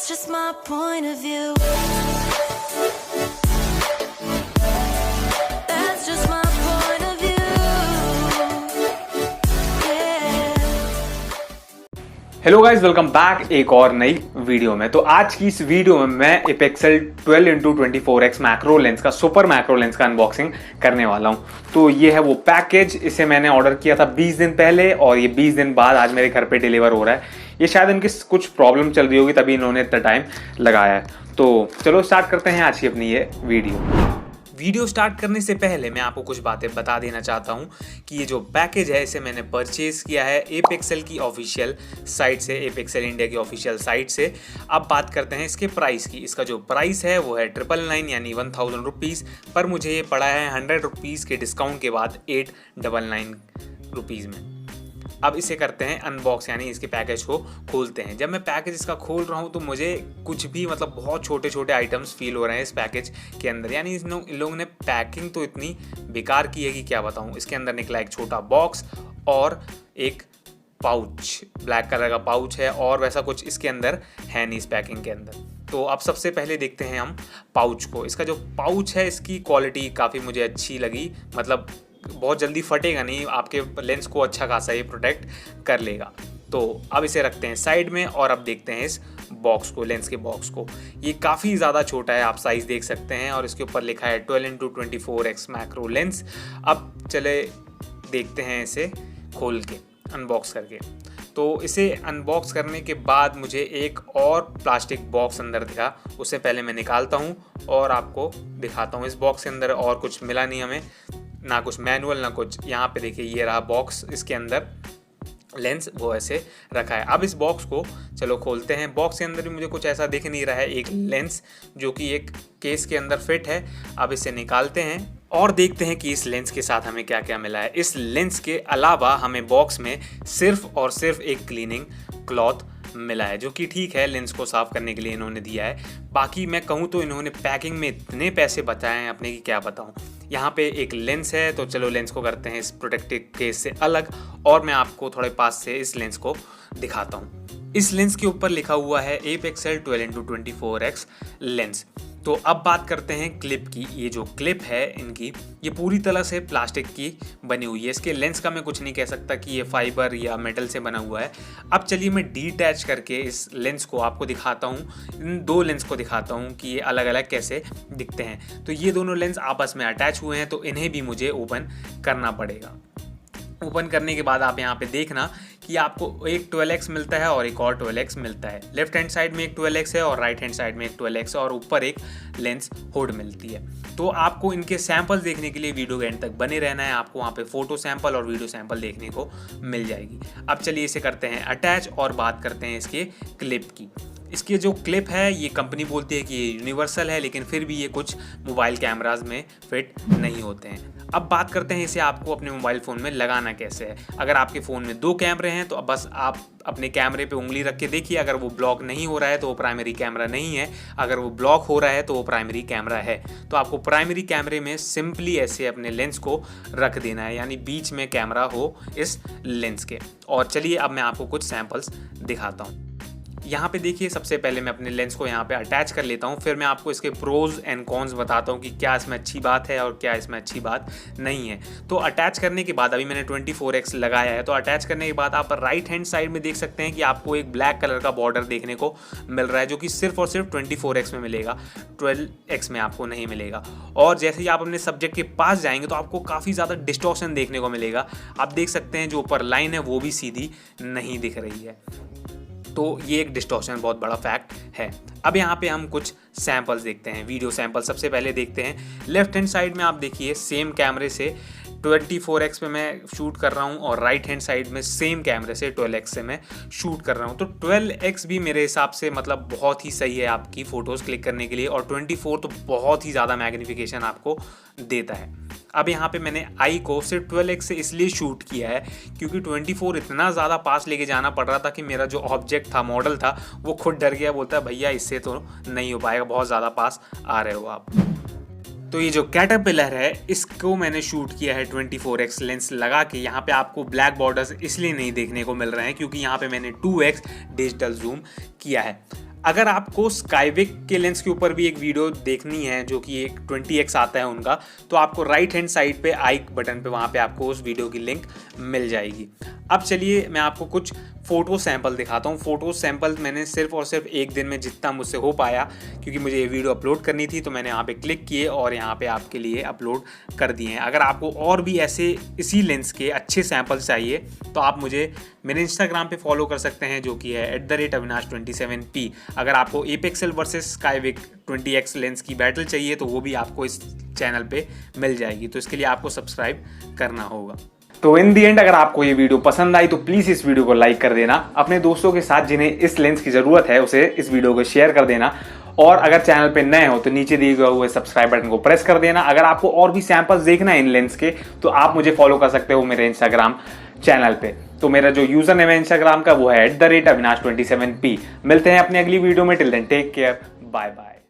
That's just my point of view. That's just my point of view. Yeah. Hello guys, welcome back एक और नई video में। तो आज की इस वीडियो में मैं एपेक्सेल 12-24X मैक्रो लेंस का सुपर मैक्रो लेंस का अनबॉक्सिंग करने वाला हूं। तो ये है वो पैकेज, इसे मैंने ऑर्डर किया था 20 दिन पहले और ये 20 दिन बाद आज मेरे घर पे डिलीवर हो रहा है। ये शायद इनकी कुछ प्रॉब्लम चल रही होगी तभी इन्होंने इतना टाइम लगाया है। तो चलो स्टार्ट करते हैं आज की अपनी ये वीडियो स्टार्ट करने से पहले मैं आपको कुछ बातें बता देना चाहता हूं कि ये जो पैकेज है इसे मैंने परचेज किया है एपेक्सेल की ऑफिशियल साइट से, एपेक्सेल इंडिया की ऑफिशियल साइट से। अब बात करते हैं इसके प्राइस की। इसका जो प्राइस है वो है 999 यानी 1000 रुपीज़, पर मुझे ये पड़ा है 100 रुपीज़ के डिस्काउंट के बाद 899 रुपीज़ में। अब इसे करते हैं अनबॉक्स, यानी इसके पैकेज को खोलते हैं। जब मैं पैकेज इसका खोल रहा हूँ तो मुझे कुछ भी मतलब बहुत छोटे छोटे आइटम्स फील हो रहे हैं इस पैकेज के अंदर। यानी इन लोगों ने पैकिंग तो इतनी बेकार की है कि क्या बताऊँ। इसके अंदर निकला एक छोटा बॉक्स और एक पाउच, ब्लैक कलर का पाउच है, और वैसा कुछ इसके अंदर है नहीं इस पैकिंग के अंदर। तो अब सबसे पहले देखते हैं हम पाउच को। इसका जो पाउच है इसकी क्वालिटी काफ़ी मुझे अच्छी लगी, मतलब बहुत जल्दी फटेगा नहीं, आपके लेंस को अच्छा खासा ये प्रोटेक्ट कर लेगा। तो अब इसे रखते हैं साइड में और अब देखते हैं इस बॉक्स को, लेंस के बॉक्स को। ये काफ़ी ज़्यादा छोटा है, आप साइज़ देख सकते हैं, और इसके ऊपर लिखा है 12-24X मैक्रो लेंस। अब चले देखते हैं इसे खोल के, अनबॉक्स करके। तो इसे अनबॉक्स करने के बाद मुझे एक और प्लास्टिक बॉक्स अंदर दिखा, उससे पहले मैं निकालता हूँ और आपको दिखाता हूँ। इस बॉक्स के अंदर और कुछ मिला नहीं हमें, ना कुछ मैनुअल ना कुछ। यहाँ पे देखिए ये रहा बॉक्स, इसके अंदर लेंस वो ऐसे रखा है। अब इस बॉक्स को चलो खोलते हैं। बॉक्स के अंदर भी मुझे कुछ ऐसा दिख नहीं रहा है, एक लेंस जो कि एक केस के अंदर फिट है। अब इसे निकालते हैं और देखते हैं कि इस लेंस के साथ हमें क्या क्या मिला है। इस लेंस के अलावा हमें बॉक्स में सिर्फ और सिर्फ एक क्लीनिंग क्लॉथ मिला है, जो कि ठीक है, लेंस को साफ करने के लिए इन्होंने दिया है। बाकी मैं कहूँ तो इन्होंने पैकिंग में इतने पैसे बचाए हैं अपने की क्या बताऊँ। यहाँ पे एक लेंस है, तो चलो लेंस को करते हैं इस प्रोटेक्टिव केस से अलग, और मैं आपको थोड़े पास से इस लेंस को दिखाता हूँ। इस लेंस के ऊपर लिखा हुआ है एपेक्सेल 12-24X लेंस। तो अब बात करते हैं क्लिप की। ये जो क्लिप है इनकी, ये पूरी तरह से प्लास्टिक की बनी हुई है। इसके लेंस का मैं कुछ नहीं कह सकता कि ये फाइबर या मेटल से बना हुआ है। अब चलिए मैं डीटैच करके इस लेंस को आपको दिखाता हूँ, इन दो लेंस को दिखाता हूँ कि ये अलग अलग कैसे दिखते हैं। तो ये दोनों लेंस आपस में अटैच हुए हैं, तो इन्हें भी मुझे ओपन करना पड़ेगा। ओपन करने के बाद आप यहाँ पे देखना कि आपको एक 12X मिलता है और एक और 12X मिलता है। लेफ्ट हैंड साइड में एक 12X है और राइट हैंड साइड में एक 12X है, और ऊपर एक लेंस हुड मिलती है। तो आपको इनके सैंपल्स देखने के लिए वीडियो के एंड तक बने रहना है। आपको वहाँ पे फोटो सैंपल और वीडियो सैंपल देखने को मिल जाएगी। अब चलिए इसे करते हैं अटैच और बात करते हैं इसके क्लिप की। इसकी जो क्लिप है ये कंपनी बोलती है कि ये यूनिवर्सल है, लेकिन फिर भी ये कुछ मोबाइल कैमराज में फिट नहीं होते हैं। अब बात करते हैं इसे आपको अपने मोबाइल फ़ोन में लगाना कैसे है। अगर आपके फ़ोन में 2 कैमरे हैं तो बस आप अपने कैमरे पे उंगली रख के देखिए। अगर वो ब्लॉक नहीं हो रहा है तो वो प्राइमरी कैमरा नहीं है, अगर वो ब्लॉक हो रहा है तो वो प्राइमरी कैमरा है। तो आपको प्राइमरी कैमरे में सिंपली ऐसे अपने लेंस को रख देना है, यानी बीच में कैमरा हो इस लेंस के। और चलिए अब मैं आपको कुछ सैंपल्स दिखाता हूँ। यहाँ पे देखिए, सबसे पहले मैं अपने लेंस को यहाँ पे अटैच कर लेता हूँ, फिर मैं आपको इसके प्रोज एंड कॉन्स बताता हूँ कि क्या इसमें अच्छी बात है और क्या इसमें अच्छी बात नहीं है। तो अटैच करने के बाद, अभी मैंने 24X लगाया है, तो अटैच करने के बाद आप राइट हैंड साइड में देख सकते हैं कि आपको एक ब्लैक कलर का बॉर्डर देखने को मिल रहा है, जो कि सिर्फ और सिर्फ 24X में मिलेगा, 12X में आपको नहीं मिलेगा। और जैसे ही आप अपने सब्जेक्ट के पास जाएंगे तो आपको काफ़ी ज़्यादा डिस्टॉर्शन देखने को मिलेगा। आप देख सकते हैं जो ऊपर लाइन है वो भी सीधी नहीं दिख रही है, तो ये एक डिस्टॉर्शन बहुत बड़ा फैक्ट है। अब यहाँ पे हम कुछ सैंपल्स देखते हैं, वीडियो सैंपल सबसे पहले देखते हैं। लेफ्ट हैंड साइड में आप देखिए सेम कैमरे से 24X पे मैं शूट कर रहा हूँ और राइट हैंड साइड में सेम कैमरे से 12X से मैं शूट कर रहा हूँ। तो 12X भी मेरे हिसाब से मतलब बहुत ही सही है आपकी फ़ोटोज़ क्लिक करने के लिए, और 24 तो बहुत ही ज़्यादा मैग्नीफिकेशन आपको देता है। अब यहाँ पे मैंने आई को सिर्फ 12X से इसलिए शूट किया है क्योंकि 24 इतना ज़्यादा पास लेके जाना पड़ रहा था कि मेरा जो ऑब्जेक्ट था, मॉडल था, वो खुद डर गया, बोलता है भैया इससे तो नहीं हो पाएगा, बहुत ज़्यादा पास आ रहे हो आप। तो ये जो कैटरपिलर है इसको मैंने शूट किया है 24X लेंस लगा के। यहाँ पे आपको ब्लैक बॉर्डर्स इसलिए नहीं देखने को मिल रहे हैं क्योंकि यहाँ पे मैंने 2X डिजिटल जूम किया है। अगर आपको स्काईविक के लेंस के ऊपर भी एक वीडियो देखनी है जो कि एक 20x आता है उनका, तो आपको राइट हैंड साइड पे आई बटन पे वहाँ पे आपको उस वीडियो की लिंक मिल जाएगी। अब चलिए मैं आपको कुछ फ़ोटो सैंपल दिखाता हूँ। फ़ोटो सैंपल मैंने सिर्फ और सिर्फ एक दिन में जितना मुझसे हो पाया, क्योंकि मुझे ये वीडियो अपलोड करनी थी, तो मैंने यहाँ पे क्लिक किए और यहाँ पे आपके लिए अपलोड कर दिए हैं। अगर आपको और भी ऐसे इसी लेंस के अच्छे सैंपल चाहिए तो आप मुझे मेरे इंस्टाग्राम पे फॉलो कर सकते हैं, जो कि है @avinash27p। अगर आपको एपेक्सेल वर्सेस स्काईविक 20x लेंस की बैटल चाहिए तो वो भी आपको इस चैनल पे मिल जाएगी, तो इसके लिए आपको सब्सक्राइब करना होगा। तो इन दी एंड अगर आपको ये वीडियो पसंद आई तो प्लीज इस वीडियो को लाइक कर देना, अपने दोस्तों के साथ जिन्हें इस लेंस की जरूरत है उसे इस वीडियो को शेयर कर देना, और अगर चैनल पे नए हो तो नीचे दिए हुए सब्सक्राइब बटन को प्रेस कर देना। अगर आपको और भी सैंपल्स देखना है इन लेंस के तो आप मुझे फॉलो कर सकते हो मेरे इंस्टाग्राम चैनल पे। तो मेरा जो यूजर नेम है इंस्टाग्राम का वो है @avinash27p। मिलते हैं अपनी अगली वीडियो में। Till then take care, bye bye.